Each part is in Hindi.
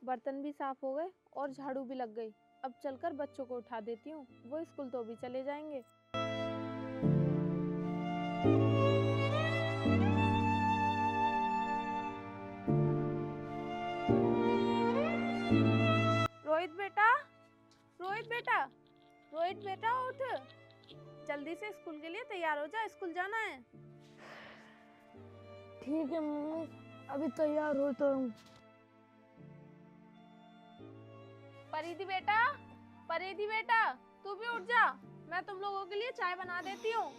बर्तन भी साफ हो गए और झाड़ू भी लग गई। अब चलकर बच्चों को उठा देती हूँ, वो स्कूल तो भी चले जाएंगे। रोहित बेटा, रोहित बेटा, रोहित बेटा उठ, जल्दी से स्कूल के लिए तैयार हो जा, स्कूल जाना है। ठीक है मम्मी, अभी तैयार होता हूँ। परिधि बेटा, परिधि बेटा, तू भी उठ जा, मैं तुम लोगों के लिए चाय बना देती हूँ।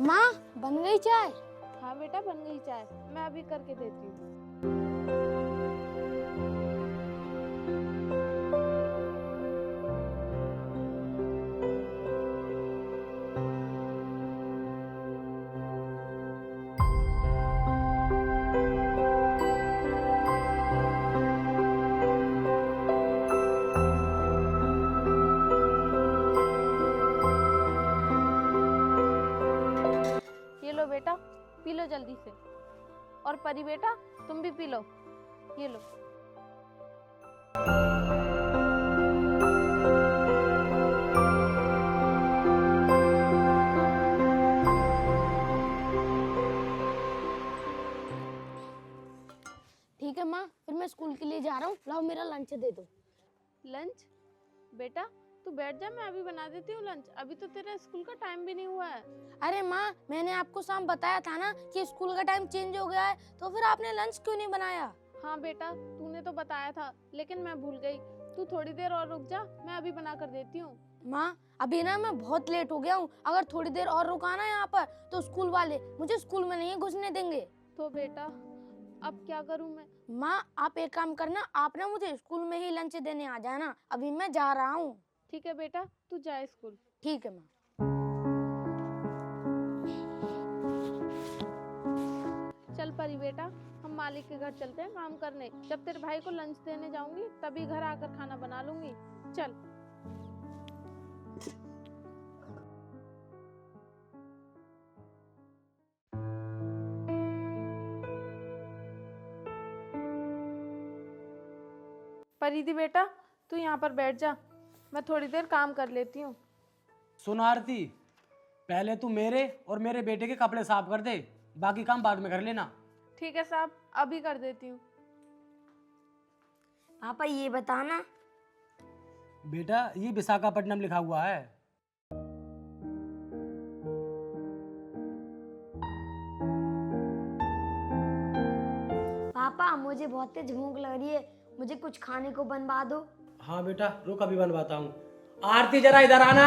माँ, बन गई चाय? हाँ बेटा, बन गई चाय, मैं अभी करके देती हूँ। ये लो बेटा, पी लो जल्दी से। और परी बेटा, तुम भी पी लो, ये लो। ठीक है माँ, फिर मैं स्कूल के लिए जा रहा हूँ। लाओ मेरा लंच दे दो। लंच? बेटा तू बैठ जा, मैं अभी बना देती हूँ लंच, अभी तो तेरा स्कूल का टाइम भी नहीं हुआ है। अरे माँ, मैंने आपको शाम बताया था ना कि स्कूल का टाइम चेंज हो गया है, तो फिर आपने लंच क्यों नहीं बनाया? हाँ बेटा, तूने तो बताया था, लेकिन मैं भूल गई। तू थोड़ी देर और रुक जा, मैं अभी बना कर देती हूँ। माँ, अभी ना मैं बहुत लेट हो गया हूँ। अगर थोड़ी देर और रुका ना यहाँ पर, तो स्कूल वाले मुझे स्कूल में नहीं घुसने देंगे। तो बेटा अब क्या करूँ मैं? माँ, आप एक काम करना, आप ना मुझे स्कूल में ही लंच देने आ जाना। अभी मैं जा रहा हूँ। ठीक है बेटा, तू जा स्कूल। ठीक है माँ। चल परी बेटा, हम मालिक के घर चलते हैं काम करने। जब तेरे भाई को लंच देने जाऊंगी तभी घर आकर खाना बना लूंगी। चल। परिधि बेटा, तू यहाँ पर बैठ जा, मैं थोड़ी देर काम कर लेती हूँ। सुन आरती, पहले तू मेरे और मेरे बेटे के कपड़े साफ कर दे, बाकी काम बाद में कर लेना। ठीक है साहब, अभी कर देती हूँ। पापा ये बताना। बेटा ये विशाखापट्टनम लिखा हुआ है। पापा मुझे बहुत तेज भूख लग रही है, मुझे कुछ खाने को बनवा दो। हाँ बेटा, रुक अभी बनवाता हूँ। आरती जरा इधर आना।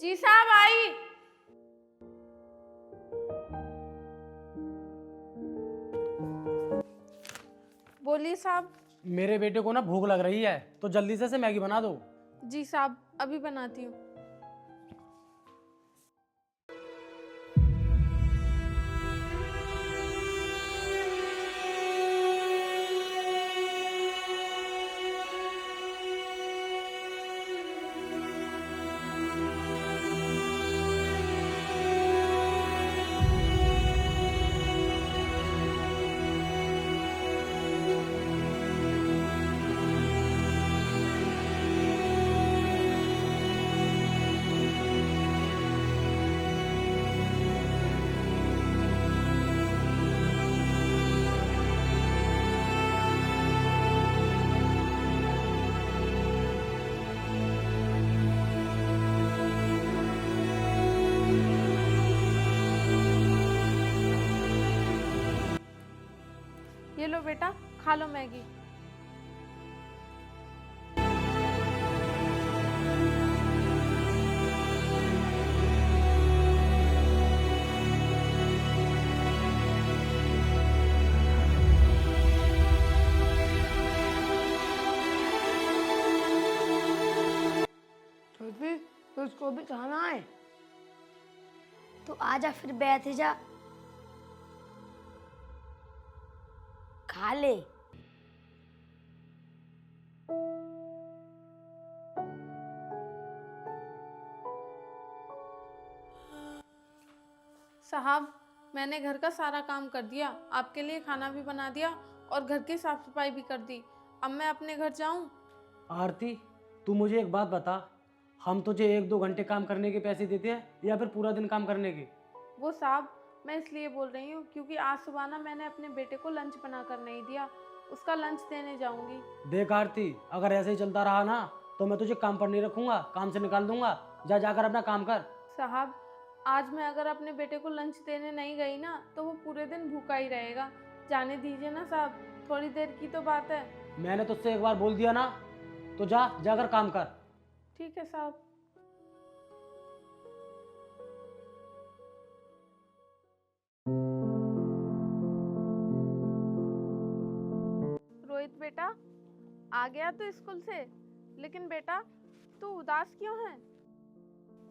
जी साहब, आई। बोलिए साहब। मेरे बेटे को ना भूख लग रही है, तो जल्दी से मैगी बना दो। जी साहब, अभी बनाती हूँ। ये लो बेटा, खा लो मैगी। छोटी, तो उसको भी खाना है तो आजा फिर बैठ जा, खा ले। साहब, मैंने घर का सारा काम कर दिया, आपके लिए खाना भी बना दिया और घर की साफ सफाई भी कर दी। अब मैं अपने घर जाऊं? आरती, तू मुझे एक बात बता, हम तुझे 1-2 घंटे काम करने के पैसे देते हैं या फिर पूरा दिन काम करने के? वो साहब, मैं इसलिए बोल रही हूँ क्योंकि आज सुबह ना मैंने अपने बेटे को लंच बना कर नहीं दिया, उसका लंच देने जाऊंगी। देख आरती, अगर ऐसे ही चलता रहा ना तो मैं तुझे काम पर नहीं रखूंगा, काम से निकाल दूंगा। जा जाकर अपना काम कर। साहब, आज मैं अगर अपने बेटे को लंच देने नहीं गई ना तो वो पूरे दिन भूखा ही रहेगा। जाने दीजिए ना साहब, थोड़ी देर की तो बात है। मैंने तुझसे एक बार बोल दिया ना, तो जा जाकर काम कर। ठीक है साहब। रोहित बेटा, आ गया तो स्कूल से, लेकिन बेटा तू उदास क्यों है?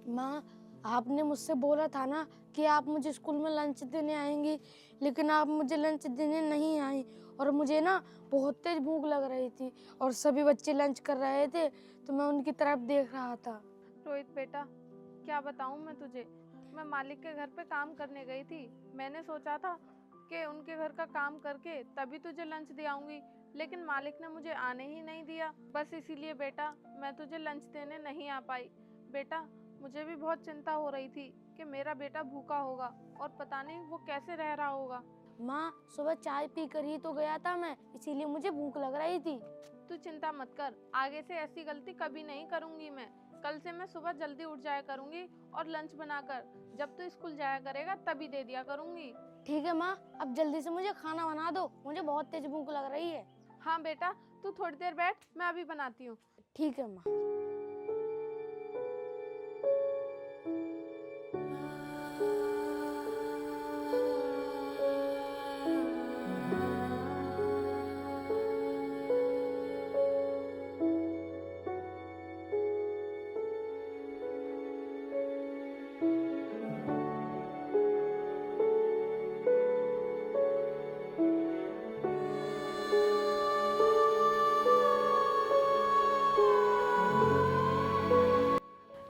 माँ, आपने मुझसे बोला था ना कि आप मुझे स्कूल में लंच देने आएंगी, लेकिन आप मुझे लंच देने नहीं आई और मुझे ना बहुत तेज भूख लग रही थी और सभी बच्चे लंच कर रहे थे तो मैं उनकी तरफ देख रहा था। रोहित बेटा, क्या बताऊं मैं तुझे, मैं मालिक के घर पे काम करने गई थी। मैंने सोचा था कि उनके घर का काम करके तभी तुझे लंच दे आऊंगी, लेकिन मालिक ने मुझे आने ही नहीं दिया। बस इसीलिए बेटा मैं तुझे लंच देने नहीं आ पाई। बेटा, मुझे भी बहुत चिंता हो रही थी कि मेरा बेटा भूखा होगा और पता नहीं वो कैसे रह रहा होगा। माँ, सुबह चाय पी कर ही तो गया था मैं, इसीलिए मुझे भूख लग रही थी। तू चिंता मत कर, आगे से ऐसी गलती कभी नहीं करूंगी मैं। कल से मैं सुबह जल्दी उठ जाया करूंगी और लंच बनाकर जब तू स्कूल जाया करेगा तभी दे दिया करूंगी। ठीक है माँ, अब जल्दी से मुझे खाना बना दो, मुझे बहुत तेज भूख लग रही है। हाँ बेटा, तू थोड़ी देर बैठ, मैं अभी बनाती हूँ। ठीक है माँ।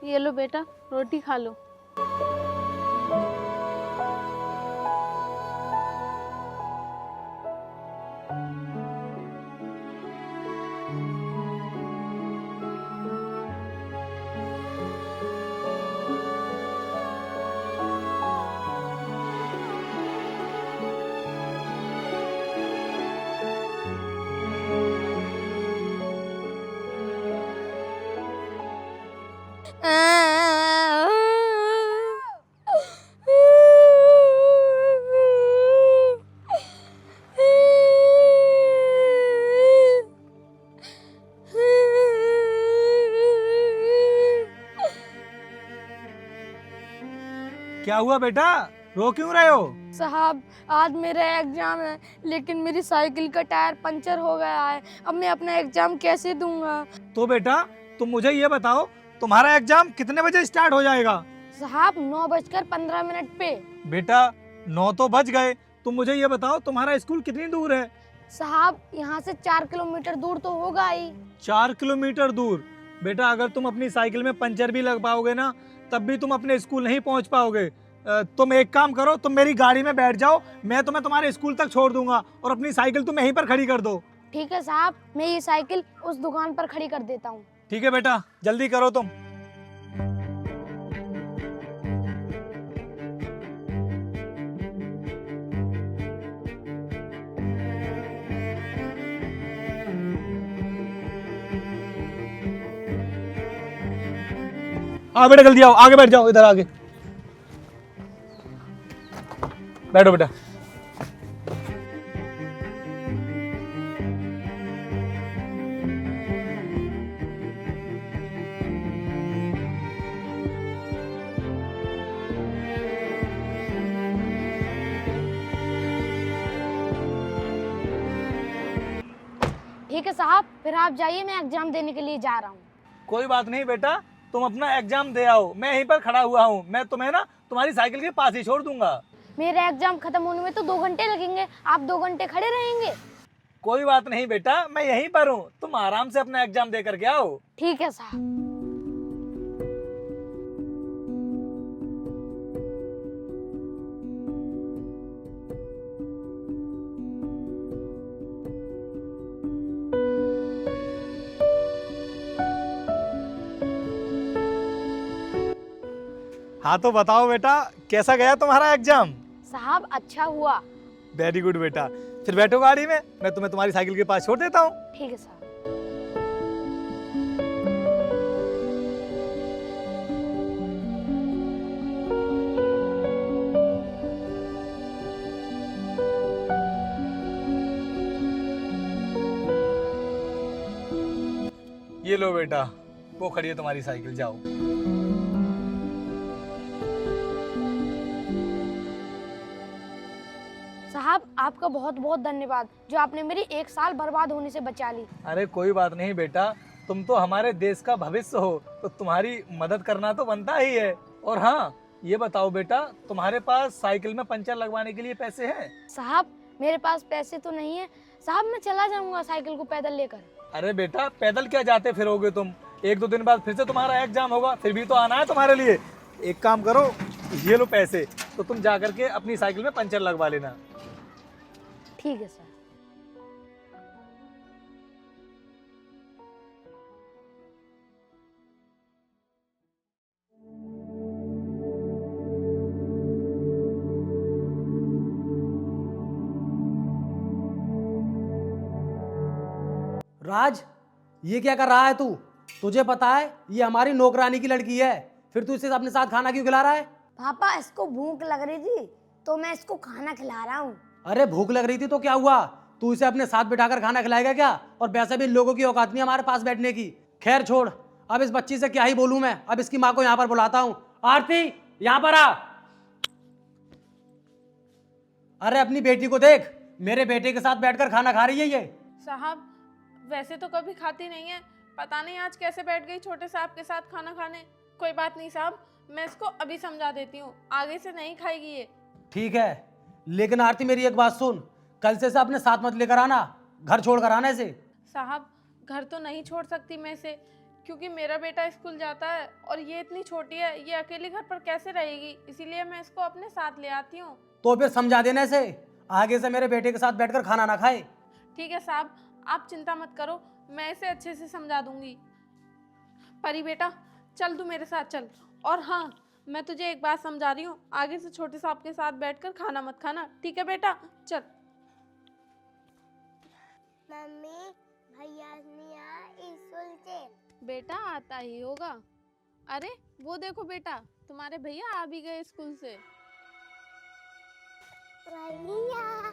ये लो बेटा, रोटी खा लो। क्या हुआ बेटा, रो क्यों रहे हो? साहब, आज मेरा एग्जाम है लेकिन मेरी साइकिल का टायर पंचर हो गया है, अब मैं अपना एग्जाम कैसे दूंगा? तो बेटा तुम मुझे ये बताओ, तुम्हारा एग्जाम कितने बजे स्टार्ट हो जाएगा? साहब, 9:15 पे। बेटा 9 तो बज गए, तुम मुझे ये बताओ तुम्हारा स्कूल कितनी दूर है? साहब, यहाँ से 4 किलोमीटर दूर तो होगा ही। 4 किलोमीटर दूर? बेटा अगर तुम अपनी साइकिल में पंचर भी लग पाओगे ना तब भी तुम अपने स्कूल नहीं पहुँच पाओगे। तुम एक काम करो, तुम मेरी गाड़ी में बैठ जाओ, मैं तुम्हें तुम्हारे स्कूल तक छोड़ दूंगा और अपनी साइकिल तुम यहीं पर खड़ी कर दो। ठीक है साहब, मैं ये साइकिल उस दुकान पर खड़ी कर देता हूँ। ठीक है बेटा, जल्दी करो तुम। हाँ बेटा जल्दी आओ, आगे बैठ जाओ, इधर आगे बैठो बेटा। ठीक है साहब, फिर आप जाइए, मैं एग्जाम देने के लिए जा रहा हूँ। कोई बात नहीं बेटा, तुम अपना एग्जाम दे आओ, मैं यहीं पर खड़ा हुआ हूँ। मैं तुम्हें ना तुम्हारी साइकिल के पास ही छोड़ दूंगा। मेरा एग्जाम खत्म होने में तो 2 घंटे लगेंगे, आप 2 घंटे खड़े रहेंगे? कोई बात नहीं बेटा, मैं यहीं पर हूँ, तुम आराम से अपना एग्जाम दे करके आओ। ठीक है साहब। हाँ तो बताओ बेटा, कैसा गया तुम्हारा एग्जाम? साहब अच्छा हुआ। वेरी गुड बेटा, फिर बैठो गाड़ी में, मैं तुम्हें तुम्हारी साइकिल के पास छोड़ देता हूँ। ठीक है साहब। ये लो बेटा, वो खड़ी है तुम्हारी साइकिल, जाओ। साहब आपका बहुत बहुत धन्यवाद, जो आपने मेरी 1 साल बर्बाद होने से बचा ली। अरे कोई बात नहीं बेटा, तुम तो हमारे देश का भविष्य हो, तो तुम्हारी मदद करना तो बनता ही है। और हाँ, ये बताओ बेटा, तुम्हारे पास साइकिल में पंचर लगवाने के लिए पैसे हैं? साहब मेरे पास पैसे तो नहीं है साहब, मैं चला जाऊंगा साइकिल को पैदल लेकर। अरे बेटा, पैदल क्या जाते फिरोगे तुम? 1-2 दिन बाद फिर से तुम्हारा एग्जाम होगा, फिर भी तो आना है तुम्हारे लिए। एक काम करो, ये लो पैसे, तो तुम जा करके अपनी साइकिल में पंचर लगवा लेना। ठीक है सर। राज, ये क्या कर रहा है तू? तुझे पता है ये हमारी नौकरानी की लड़की है, फिर तू इसे अपने साथ खाना क्यों खिला रहा है? पापा इसको भूख लग रही थी तो मैं इसको खाना खिला रहा हूँ। अरे भूख लग रही थी तो क्या हुआ? तू इसे अपने साथ बिठाकर खाना खिलाएगा क्या? और वैसे भी इन लोगों की औकात नहीं हमारे पास बैठने की। खैर छोड़, अब इस बच्ची से क्या ही बोलूं मैं। अब इसकी माँ को यहाँ पर बुलाता हूँ। आरती, यहाँ पर आ। अरे अपनी बेटी को देख, मेरे बेटे के साथ बैठकर खाना खा रही है ये। साहब वैसे तो कभी खाती नहीं है, पता नहीं आज कैसे बैठ गई छोटे साहब के साथ खाना खाने। कोई बात नहीं साहब, मैं इसको अभी समझा देती हूँ, आगे से नहीं खाएगी ये। ठीक है, लेकिन आरती मेरी एक बात सुन, कल से इसे अपने साथ मत लेकर आना, घर छोड़ कर आना इसे। साहब घर तो नहीं छोड़ सकती मैं इसे, क्योंकि मेरा बेटा स्कूल जाता है और ये इतनी छोटी है, ये अकेली घर पर कैसे रहेगी, इसीलिए मैं इसको अपने साथ ले आती हूँ। तो फिर समझा देना इसे, आगे से मेरे बेटे के साथ बैठकर खाना ना खाए। ठीक है साहब, आप चिंता मत करो, मैं इसे अच्छे से समझा दूंगी। परी बेटा चल, तू मेरे साथ चल। और हाँ, मैं तुझे एक बात समझा रही हूँ, आगे से छोटे साहब के साथ बैठकर खाना मत खाना, ठीक है बेटा? चल। मम्मी भैया नहीं आया स्कूल से? बेटा आता ही होगा। अरे वो देखो बेटा, तुम्हारे भैया आ भी गए स्कूल से। भैया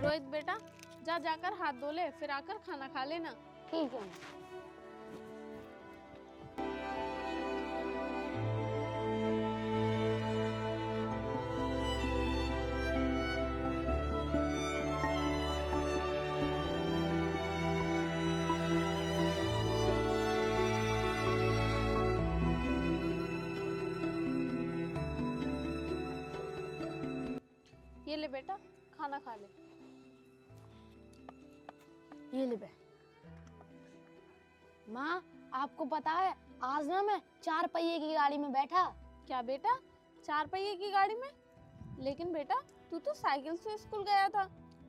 रोहित बेटा जा, जाकर हाथ धो ले, फिर आकर खाना खा लेना। ठीक है। ये ले बेटा, खाना खा ले। ये ले बे। माँ आपको पता है, आज ना मैं 4 पहिए की गाड़ी में बैठा। क्या बेटा, 4 पहिए की गाड़ी में? लेकिन बेटा तू तो साइकिल से स्कूल गया था।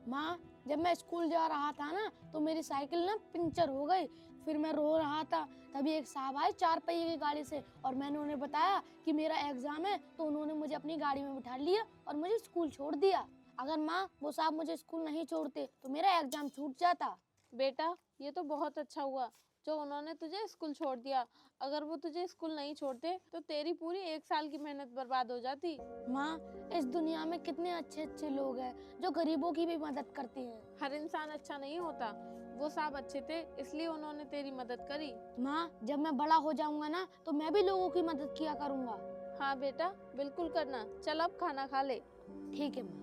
माँ जब मैं स्कूल जा रहा था ना, तो मेरी साइकिल ना पंचर हो गई, फिर मैं रो रहा था, तभी एक साहब आए 4 पहिए की गाड़ी से, और मैंने उन्हें बताया कि मेरा एग्जाम है, तो उन्होंने मुझे अपनी गाड़ी में बिठा लिया और मुझे स्कूल छोड़ दिया। अगर माँ वो साहब मुझे स्कूल नहीं छोड़ते तो मेरा एग्जाम छूट जाता। बेटा ये तो बहुत अच्छा हुआ, जो उन्होंने तुझे स्कूल छोड़ दिया। अगर वो तुझे स्कूल नहीं छोड़ते तो तेरी पूरी 1 साल की मेहनत बर्बाद हो जाती। माँ, इस दुनिया में कितने अच्छे अच्छे लोग हैं जो गरीबों की भी मदद करते हैं। हर इंसान अच्छा नहीं होता, वो सब अच्छे थे इसलिए उन्होंने तेरी मदद करी। माँ, जब मैं बड़ा हो जाऊंगा ना तो मैं भी लोगों की मदद किया करूंगा। हाँ बेटा, बिल्कुल करना। चल अब खाना खा ले। ठीक है माँ।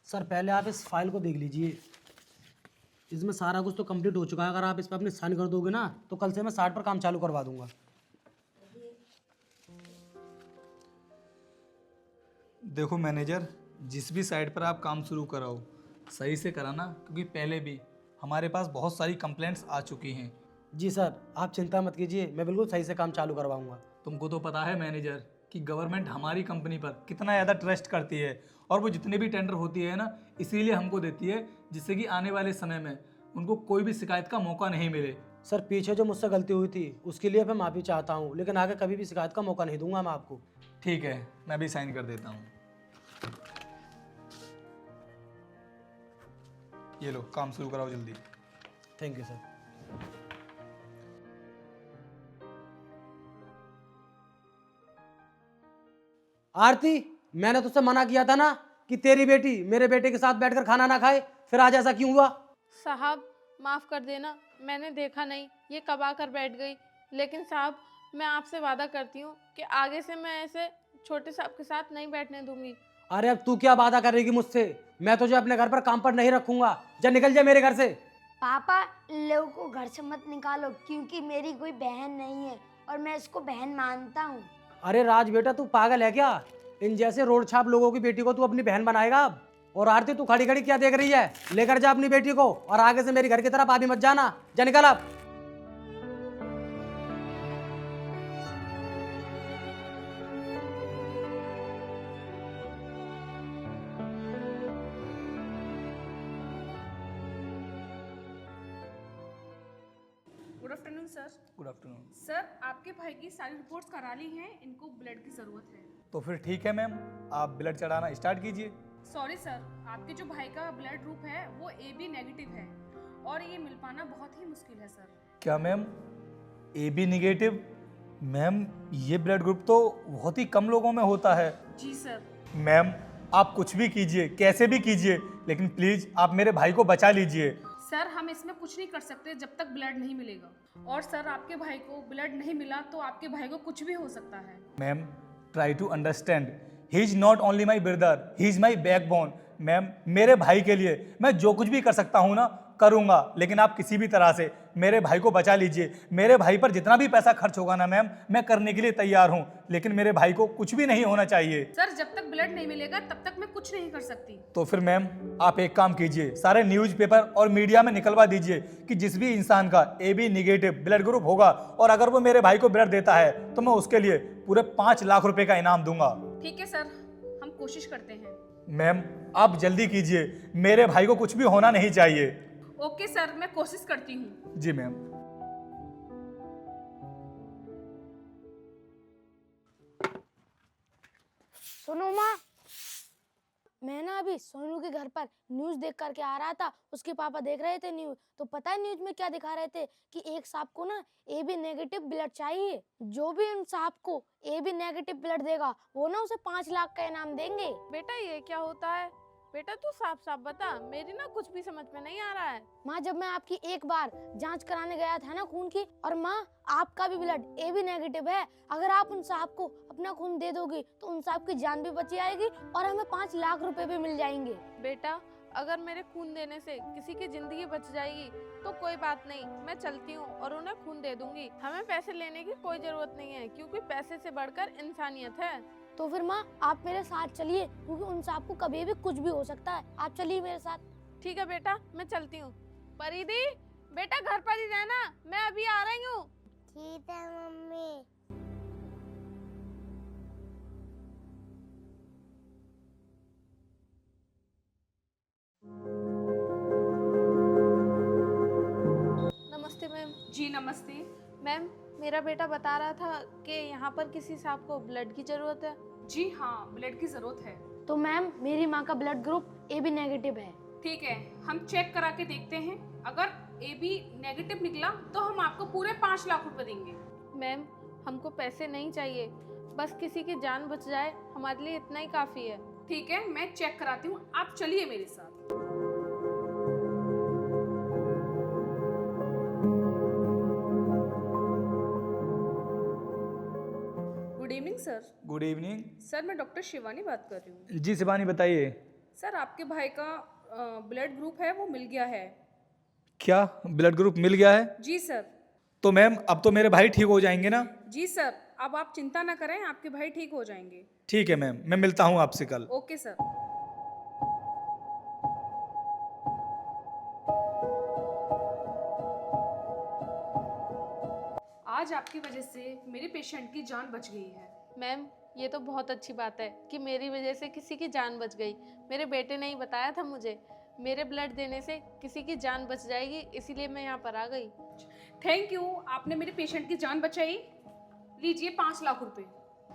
सर पहले आप इस फाइल को देख लीजिए, इसमें सारा कुछ तो कंप्लीट हो चुका है। अगर आप इस पर अपने साइन कर दोगे ना तो कल से मैं 60 पर काम चालू करवा दूंगा। देखो मैनेजर, जिस भी साइड पर आप काम शुरू कराओ सही से कराना, क्योंकि पहले भी हमारे पास बहुत सारी कंप्लेंट्स आ चुकी हैं। जी सर, आप चिंता मत कीजिए, मैं बिल्कुल सही से काम चालू करवाऊंगा। तुमको तो पता है मैनेजर कि गवर्नमेंट हमारी कंपनी पर कितना ज़्यादा ट्रस्ट करती है, और वो जितने भी टेंडर होती है ना इसीलिए हमको देती है, जिससे कि आने वाले समय में उनको कोई भी शिकायत का मौका नहीं मिले। सर पीछे जो मुझसे गलती हुई थी उसके लिए मैं माफ़ी चाहता हूँ, लेकिन आगे कभी भी शिकायत का मौका नहीं दूंगा मैं आपको। ठीक है, मैं भी साइन कर देता हूँ। ये लो, काम शुरू कराओ जल्दी। Thank you sir. आरती, मैंने तुझसे मना किया था ना कि तेरी बेटी मेरे बेटे के साथ बैठकर खाना ना खाए, फिर आज ऐसा क्यों हुआ? साहब माफ़ कर देना, मैंने देखा नहीं, ये कब आकर बैठ गई। लेकिन साहब मैं आपसे वादा करती हूँ कि आगे से मैं ऐसे छोटे साहब के साथ नहीं बैठने दूंगी। अरे अब तू क्या वादा करेगी मुझसे? मैं तुझे अपने घर पर काम पर नहीं रखूंगा, जा निकल जा मेरे घर से। पापा, इन लोगों को घर से मत निकालो, क्योंकि मेरी कोई बहन नहीं है और मैं इसको बहन मानता हूँ। अरे राज बेटा, तू पागल है क्या? इन जैसे रोड छाप लोगों की बेटी को तू अपनी बहन बनाएगा अब? और आरती तू खड़ी खड़ी क्या देख रही है? लेकर जा अपनी बेटी को, और आगे से मेरी घर की तरफ आदमी मत जाना, जा निकल अब। Good afternoon sir. Good afternoon. Sir आपके भाई की सारी रिपोर्ट्स करा ली हैं, इनको ब्लड की ज़रूरत है। तो फिर ठीक है मैम, आप ब्लड चढ़ाना स्टार्ट कीजिए। सॉरी सर, आपके जो भाई का ब्लड ग्रुप है वो AB नेगेटिव है और ये मिल पाना बहुत ही मुश्किल है सर। क्या मैम, AB निगेटिव? मैम ये ब्लड ग्रुप तो बहुत ही कम लोगों में होता है। जी सर। मैम आप कुछ भी कीजिए, कैसे भी कीजिए, लेकिन प्लीज़ आप मेरे भाई को बचा लीजिए। सर हम इसमें कुछ नहीं कर सकते जब तक ब्लड नहीं मिलेगा, और सर आपके भाई को ब्लड नहीं मिला तो आपके भाई को कुछ भी हो सकता है। Ma'am try to understand, he is not only my brother, he is my backbone. Ma'am मेरे भाई के लिए मैं जो कुछ भी कर सकता हूँ ना करूँगा, लेकिन आप किसी भी तरह से मेरे भाई को बचा लीजिए। मेरे भाई पर जितना भी पैसा खर्च होगा ना मैम, मैं करने के लिए तैयार हूँ, लेकिन मेरे भाई को कुछ भी नहीं होना चाहिए। सर जब तक ब्लड नहीं मिलेगा तब तक मैं कुछ नहीं कर सकती। तो फिर मैम आप एक काम कीजिए, सारे न्यूज़पेपर और मीडिया में निकलवा दीजिए कि जिस भी इंसान का AB निगेटिव ब्लड ग्रुप होगा और अगर वो मेरे भाई को ब्लड देता है तो मैं उसके लिए पूरे 5 लाख रुपए का इनाम दूंगा। ठीक है सर, हम कोशिश करते हैं। मैम आप जल्दी कीजिए, मेरे भाई को कुछ भी होना नहीं चाहिए। ओके सर, मैं कोशिश करती हूँ। जी मैम। सुनो माँ, मैं ना अभी सोनू के घर पर न्यूज़ देख करके आ रहा था। उसके पापा देख रहे थे न्यूज़, तो पता है न्यूज़ में क्या दिखा रहे थे कि एक साहब को ना AB नेगेटिव ब्लड चाहिए। जो भी उन साहब को AB नेगेटिव ब्लड देगा वो ना उसे 5 लाख का इनाम देंगे। बेटा ये क्या होता है? बेटा तू साफ साफ बता, मेरी ना कुछ भी समझ में नहीं आ रहा है। माँ, जब मैं आपकी एक बार जांच कराने गया था ना खून की, और माँ आपका भी ब्लड AB नेगेटिव है, अगर आप उन साहब को अपना खून दे दोगी तो उन साहब की जान भी बची आएगी और हमें 5 लाख रुपए भी मिल जाएंगे। बेटा अगर मेरे खून देने से किसी की जिंदगी बच जाएगी तो कोई बात नहीं, मैं चलती हूँ और उन्हें खून दे दूंगी। हमें पैसे लेने की कोई जरूरत नहीं है, क्योंकि पैसे से बढ़कर इंसानियत है। तो फिर माँ आप मेरे साथ चलिए, क्योंकि उन साहब को कभी भी कुछ भी हो सकता है। आप चलिए मेरे साथ। ठीक है बेटा, मैं चलती हूँ। परिधि बेटा घर पर ही रहना, मैं अभी आ रही हूँ। ठीक है मम्मी। नमस्ते मैम। जी नमस्ते। मैम मेरा बेटा बता रहा था कि यहाँ पर किसी साहब को ब्लड की ज़रूरत है। जी हाँ, ब्लड की ज़रूरत है। तो मैम मेरी माँ का ब्लड ग्रुप AB नेगेटिव है। ठीक है, हम चेक करा के देखते हैं। अगर AB नेगेटिव निकला तो हम आपको पूरे 5 लाख रुपए देंगे। मैम हमको पैसे नहीं चाहिए, बस किसी की जान बच जाए, हमारे लिए इतना ही काफ़ी है। ठीक है, मैं चेक कराती हूँ, आप चलिए मेरे साथ। Good evening sir. Good evening. Sir मैं डॉक्टर शिवानी बात कर रही हूँ। जी शिवानी बताइए। सर आपके भाई का ब्लड ग्रुप है वो मिल गया है। क्या ब्लड ग्रुप मिल गया है? जी सर। तो मैम अब तो मेरे भाई ठीक हो जाएंगे ना? जी सर, अब आप चिंता ना करें, आपके भाई ठीक हो जाएंगे। ठीक है मैम, मैं मिलता हूँ आपसे कल। Okay sir. आज आपकी वजह से मेरे पेशेंट की जान बच गई है। मैम ये तो बहुत अच्छी बात है कि मेरी वजह से किसी की जान बच गई। मेरे बेटे ने ही बताया था मुझे, मेरे ब्लड देने से किसी की जान बच जाएगी, इसीलिए मैं यहाँ पर आ गई। थैंक यू, आपने मेरे पेशेंट की जान बचाई। लीजिए 5 लाख रुपए।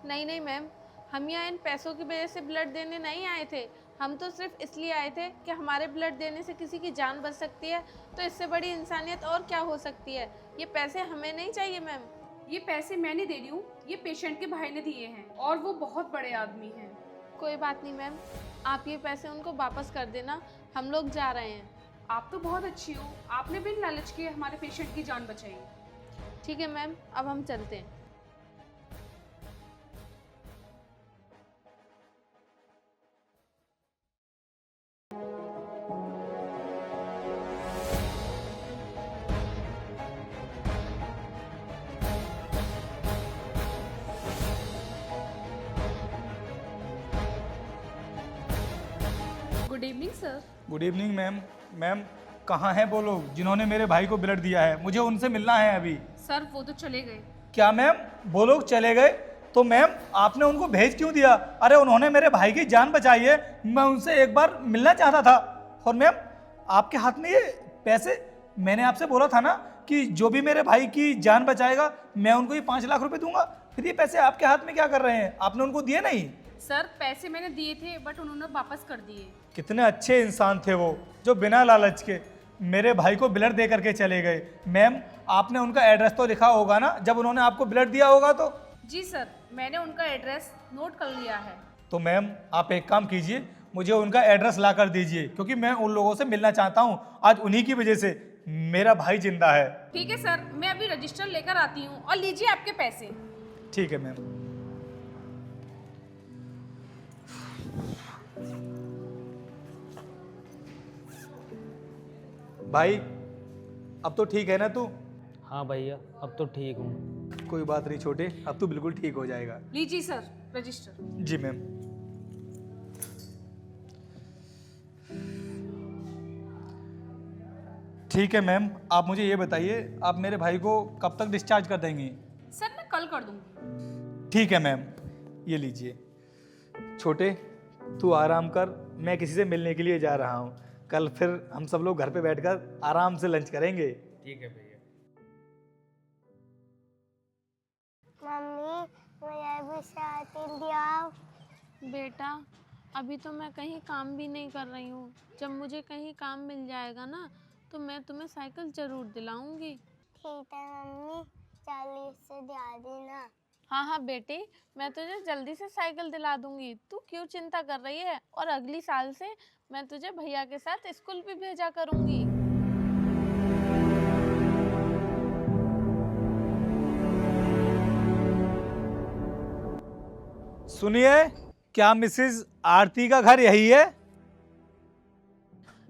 नहीं नहीं मैम, हम यहाँ इन पैसों की वजह से ब्लड देने नहीं आए थे। हम तो सिर्फ इसलिए आए थे कि हमारे ब्लड देने से किसी की जान बच सकती है, तो इससे बड़ी इंसानियत और क्या हो सकती है। ये पैसे हमें नहीं चाहिए मैम। ये पैसे मैं नहीं दे रही हूँ, ये पेशेंट के भाई ने दिए हैं और वो बहुत बड़े आदमी हैं। कोई बात नहीं मैम, आप ये पैसे उनको वापस कर देना, हम लोग जा रहे हैं। आप तो बहुत अच्छी हो, आपने बिन लालच के हमारे पेशेंट की जान बचाई। ठीक है मैम, अब हम चलते हैं। Good evening sir. Good evening ma'am. Ma'am कहाँ हैं वो लोग जिन्होंने मेरे भाई को ब्लड दिया है? मुझे उनसे मिलना है अभी। सर वो तो चले गए। क्या मैम वो लोग चले गए? तो मैम आपने उनको भेज क्यों दिया? अरे उन्होंने मेरे भाई की जान बचाई है, मैं उनसे एक बार मिलना चाहता था। और मैम आपके हाथ में ये पैसे, मैंने आपसे बोला था ना कि जो भी मेरे भाई की जान बचाएगा मैं उनको ये 5 लाख रुपए दूंगा। फिर ये पैसे आपके हाथ में क्या कर रहे हैं? आपने उनको दिए नहीं? सर पैसे मैंने दिए थे बट उन्होंने वापस कर दिए। कितने अच्छे इंसान थे वो, जो बिना लालच के मेरे भाई को ब्लड दे करके चले गए। मैम आपने उनका एड्रेस तो लिखा होगा ना जब उन्होंने आपको ब्लड दिया होगा तो? जी सर, मैंने उनका एड्रेस नोट कर लिया है। तो मैम आप एक काम कीजिए, मुझे उनका एड्रेस ला कर दीजिए, क्योंकि मैं उन लोगों से मिलना चाहता हूँ। आज उन्हीं की वजह से मेरा भाई जिंदा है। ठीक है सर, मैं अभी रजिस्टर लेकर आती हूँ और लीजिए आपके पैसे। ठीक है मैम। भाई अब तो ठीक है ना तू? हाँ भैया, अब तो ठीक हूँ। कोई बात नहीं छोटे, अब तू बिल्कुल ठीक हो जाएगा। लीजिए सर रजिस्टर। जी मैम। ठीक है मैम, आप मुझे ये बताइए आप मेरे भाई को कब तक डिस्चार्ज कर देंगी? सर मैं कल कर दूंगी। ठीक है मैम, ये लीजिए। छोटे तू आराम कर, मैं किसी से मिलने के लिए जा रहा हूँ। कल फिर हम सब लोग घर पे बैठकर आराम से लंच करेंगे। ठीक है भैया। मम्मी मुझे भी साइकिल दिलाओ। बेटा अभी तो मैं कहीं काम भी नहीं कर रही हूँ, जब मुझे कहीं काम मिल जाएगा ना तो मैं तुम्हें साइकिल ज़रूर दिलाऊंगी। ठीक है मम्मी, जल्दी से दिला देना। हाँ हाँ बेटी, मैं तुझे जल्दी से साइकिल दिला दूंगी, तू क्यों चिंता कर रही है। और अगली साल से मैं तुझे भैया के साथ स्कूल भी भेजा करूंगी। सुनिए, क्या मिसेस आरती का घर यही है?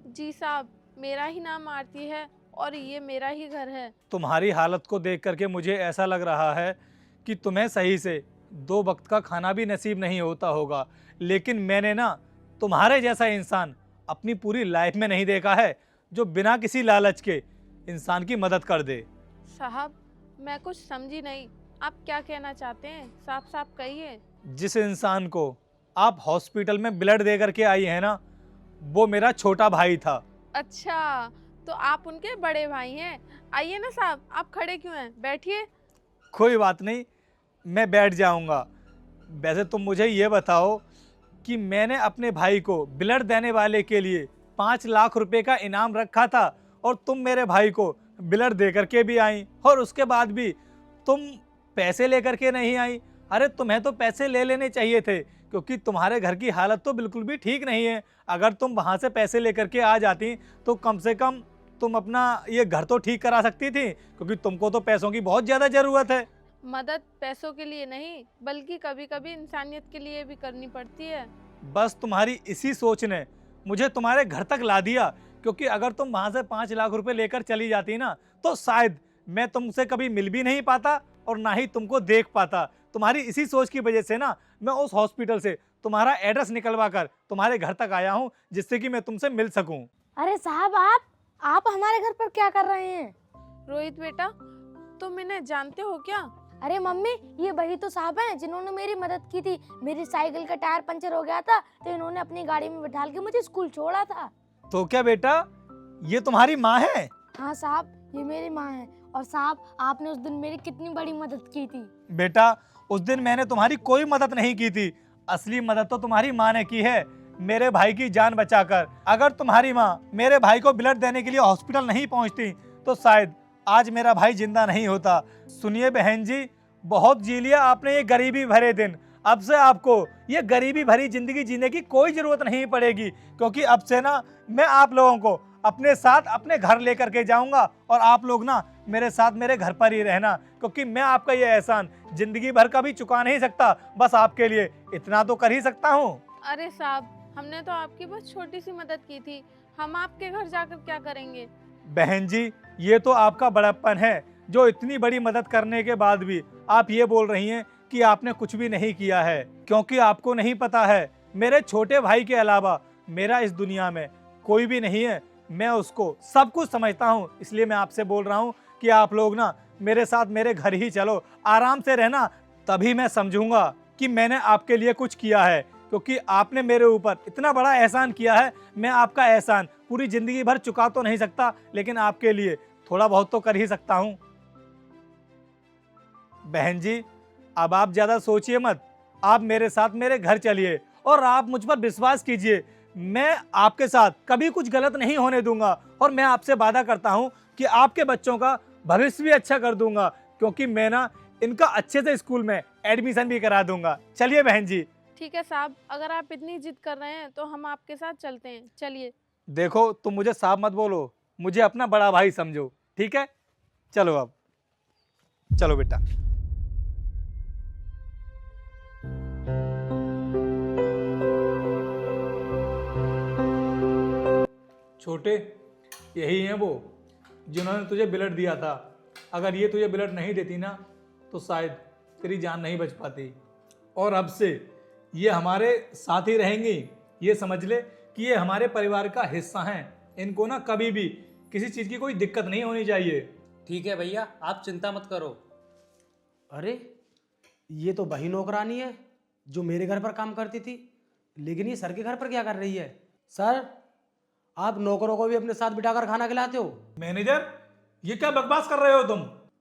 जी साहब, मेरा ही नाम आरती है और ये मेरा ही घर है। तुम्हारी हालत को देख करके मुझे ऐसा लग रहा है कि तुम्हें सही से 2 वक्त का खाना भी नसीब नहीं होता होगा। लेकिन मैंने ना तुम्हारे जैसा इंसान अपनी पूरी लाइफ में नहीं देखा है जो बिना किसी लालच के इंसान की मदद कर दे। साहब मैं कुछ समझी नहीं, आप क्या कहना चाहते हैं? साफ साफ कहिए। जिस इंसान को आप हॉस्पिटल में ब्लड दे करके आई है ना, वो मेरा छोटा भाई था। अच्छा, तो आप उनके बड़े भाई हैं। आइए ना साहब, आप खड़े क्यों हैं, बैठिए। कोई बात नहीं, मैं बैठ जाऊंगा। वैसे तुम मुझे ये बताओ कि मैंने अपने भाई को ब्लड देने वाले के लिए 5 लाख रुपए का इनाम रखा था और तुम मेरे भाई को ब्लड दे करके भी आई और उसके बाद भी तुम पैसे लेकर के नहीं आई। अरे तुम्हें तो पैसे ले लेने चाहिए थे, क्योंकि तुम्हारे घर की हालत तो बिल्कुल भी ठीक नहीं है। अगर तुम वहाँ से पैसे लेकर के आ जाती तो कम से कम तुम अपना ये घर तो ठीक करा सकती थी, क्योंकि तुमको तो पैसों की बहुत ज़्यादा ज़रूरत है। मदद पैसों के लिए नहीं, बल्कि कभी कभी इंसानियत के लिए भी करनी पड़ती है। बस तुम्हारी इसी सोच ने मुझे तुम्हारे घर तक ला दिया, क्योंकि अगर तुम वहाँ से 5 लाख रुपए लेकर चली जाती ना तो शायद मैं तुमसे कभी मिल भी नहीं पाता और ना ही तुमको देख पाता। तुम्हारी इसी सोच की वजह से ना मैं उस हॉस्पिटल से तुम्हारा एड्रेस निकलवा कर तुम्हारे घर तक आया हूँ, जिससे कि मैं तुमसे मिल सकूँ। अरे साहब, आप हमारे घर पर क्या कर रहे हैं? रोहित बेटा, तुम इन्हें जानते हो क्या? अरे मम्मी, ये वही तो साहब हैं जिन्होंने मेरी मदद की थी। मेरी साइकिल का टायर पंचर हो गया था तो इन्होंने अपनी गाड़ी में बिठाल के मुझे स्कूल छोड़ा था। तो क्या बेटा, ये तुम्हारी माँ है? हाँ साहब, ये मेरी माँ है। और साहब, आपने उस दिन मेरी कितनी बड़ी मदद की थी। बेटा, उस दिन मैंने तुम्हारी कोई मदद नहीं की थी, असली मदद तो तुम्हारी माँ ने की है, मेरे भाई की जान बचाकर। अगर तुम्हारी माँ मेरे भाई को ब्लड देने के लिए हॉस्पिटल नहीं पहुंचती तो शायद आज मेरा भाई जिंदा नहीं होता। सुनिए बहन जी, बहुत जी लिया आपने ये गरीबी भरे दिन। अब से आपको ये गरीबी भरी जिंदगी जीने की कोई जरूरत नहीं पड़ेगी, क्योंकि अब से ना मैं आप लोगों को अपने साथ अपने घर लेकर के जाऊंगा और आप लोग ना मेरे साथ मेरे घर पर ही रहना, क्योंकि मैं आपका ये एहसान जिंदगी भर कभी चुका नहीं सकता। बस आपके लिए इतना तो कर ही सकता हूँ। अरे साहब, हमने तो आपकी बस छोटी सी मदद की थी, हम आपके घर जाकर क्या करेंगे? बहन जी, ये तो आपका बड़प्पन है, जो इतनी बड़ी मदद करने के बाद भी आप ये बोल रही हैं कि आपने कुछ भी नहीं किया है, क्योंकि आपको नहीं पता है मेरे छोटे भाई के अलावा मेरा इस दुनिया में कोई भी नहीं है। मैं उसको सब कुछ समझता हूँ, इसलिए मैं आपसे बोल रहा हूँ कि आप लोग ना मेरे साथ मेरे घर ही चलो, आराम से रहना, तभी मैं समझूंगा कि मैंने आपके लिए कुछ किया है, क्योंकि आपने मेरे ऊपर इतना बड़ा एहसान किया है। मैं आपका एहसान पूरी जिंदगी भर चुका तो नहीं सकता, लेकिन आपके लिए थोड़ा बहुत तो कर ही सकता हूँ। बहन जी, अब आप ज्यादा सोचिए मत, आप मेरे साथ मेरे घर चलिए और आप मुझ पर विश्वास कीजिए, मैं आपके साथ कभी कुछ गलत नहीं होने दूंगा और मैं आपसे वादा करता हूं कि आपके बच्चों का भविष्य भी अच्छा कर दूंगा, क्योंकि मैं ना इनका अच्छे से स्कूल में एडमिशन भी करा दूंगा। चलिए बहन जी। ठीक है साहब, अगर आप इतनी जिद कर रहे हैं तो हम आपके साथ चलते हैं, चलिए। देखो, तुम मुझे साहब मत बोलो, मुझे अपना बड़ा भाई समझो, ठीक है? चलो अब, चलो बेटा। छोटे, यही हैं वो जिन्होंने तुझे ब्लड दिया था। अगर ये तुझे ब्लड नहीं देती ना तो शायद तेरी जान नहीं बच पाती। और अब से ये हमारे साथ ही रहेंगी, ये समझ ले कि ये हमारे परिवार का हिस्सा हैं। इनको ना कभी भी किसी चीज़ की कोई दिक्कत नहीं होनी चाहिए। ठीक है भैया, आप चिंता मत करो। अरे, ये तो वही नौकरानी है जो मेरे घर पर काम करती थी, लेकिन ये सर के घर पर क्या कर रही है? सर, आप नौकरों को भी अपने साथ बिठाकर खाना खिलाते हो? मैनेजर, ये क्या बकवास कर रहे हो तुम?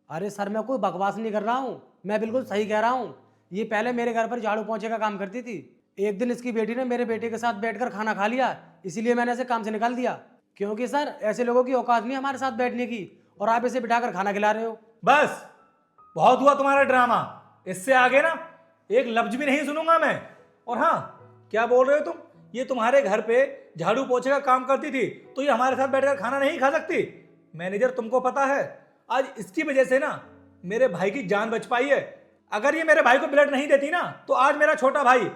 अरे सर, मैं कोई बकवास नहीं कर रहा हूँ, मैं बिल्कुल सही कह रहा हूँ। ये पहले मेरे घर पर झाड़ू पोंछे का काम करती थी। एक दिन इसकी बेटी ने मेरे बेटे के साथ बैठकर खाना खा लिया, इसीलिए मैंने इसे काम से निकाल दिया। क्योंकि सर, ऐसे लोगों की औकात नहीं हमारे साथ बैठने की, और आप इसे बिठाकर खाना खिला रहे हो। बस, बहुत हुआ तुम्हारा ड्रामा। इससे आगे ना एक लफ्ज भी नहीं सुनूंगा मैं। और हाँ, क्या बोल रहे हो तुम? ये तुम्हारे घर पे झाड़ू पोछे का काम करती थी तो ये हमारे साथ बैठकर खाना नहीं खा सकती? मैनेजर, तुमको पता है आज इसकी वजह से ना मेरे भाई की जान बच पाई है। अगर ये मेरे भाई को ब्लड नहीं देती ना तो आज मेरा छोटा भाई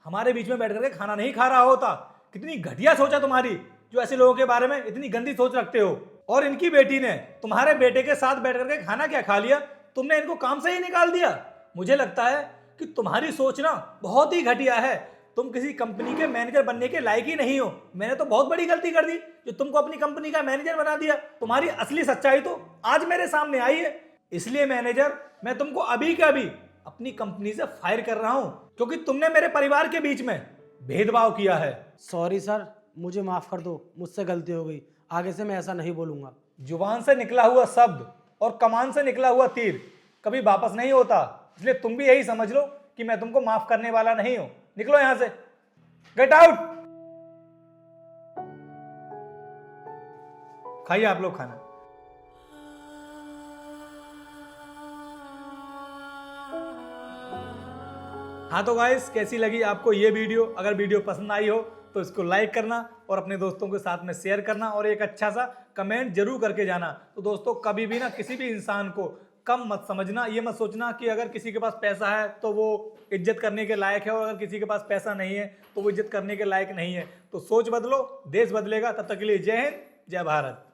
हमारे बीच में बैठ करके खाना नहीं खा रहा होता। कितनी घटिया सोचा तुम्हारी, जो ऐसे लोगों के बारे में इतनी गंदी सोच रखते हो। और इनकी बेटी ने तुम्हारे बेटे के साथ बैठ करके खाना क्या खा लिया, तुमने इनको काम से ही निकाल दिया। मुझे लगता है कि तुम्हारी सोच ना बहुत ही घटिया है। तुम किसी कंपनी के मैनेजर बनने के लायक ही नहीं हो। मैंने तो बहुत बड़ी गलती कर दी जो तुमको अपनी कंपनी का मैनेजर बना दिया। तुम्हारी असली सच्चाई तो आज मेरे सामने आई है। इसलिए मैनेजर, मैं तुमको अभी के अभी अपनी कंपनी से फायर कर रहा हूं, क्योंकि तुमने मेरे परिवार के बीच में भेदभाव किया है। सॉरी सर, मुझे माफ कर दो, मुझसे गलती हो गई, आगे से मैं ऐसा नहीं बोलूंगा। जुबान से निकला हुआ शब्द और कमान से निकला हुआ तीर कभी वापस नहीं होता, इसलिए तुम भी यही समझ लो कि मैं तुमको माफ करने वाला नहीं हूं। निकलो यहां से, गेट आउट। खाइए आप लोग खाना। हाँ तो गाइस, कैसी लगी आपको ये वीडियो? अगर वीडियो पसंद आई हो तो इसको लाइक करना और अपने दोस्तों के साथ में शेयर करना और एक अच्छा सा कमेंट जरूर करके जाना। तो दोस्तों, कभी भी ना किसी भी इंसान को कम मत समझना। ये मत सोचना कि अगर किसी के पास पैसा है तो वो इज्जत करने के लायक है, और अगर किसी के पास पैसा नहीं है तो वो इज्जत करने के लायक नहीं है। तो सोच बदलो, देश बदलेगा। तब तक के लिए जय हिंद, जय भारत।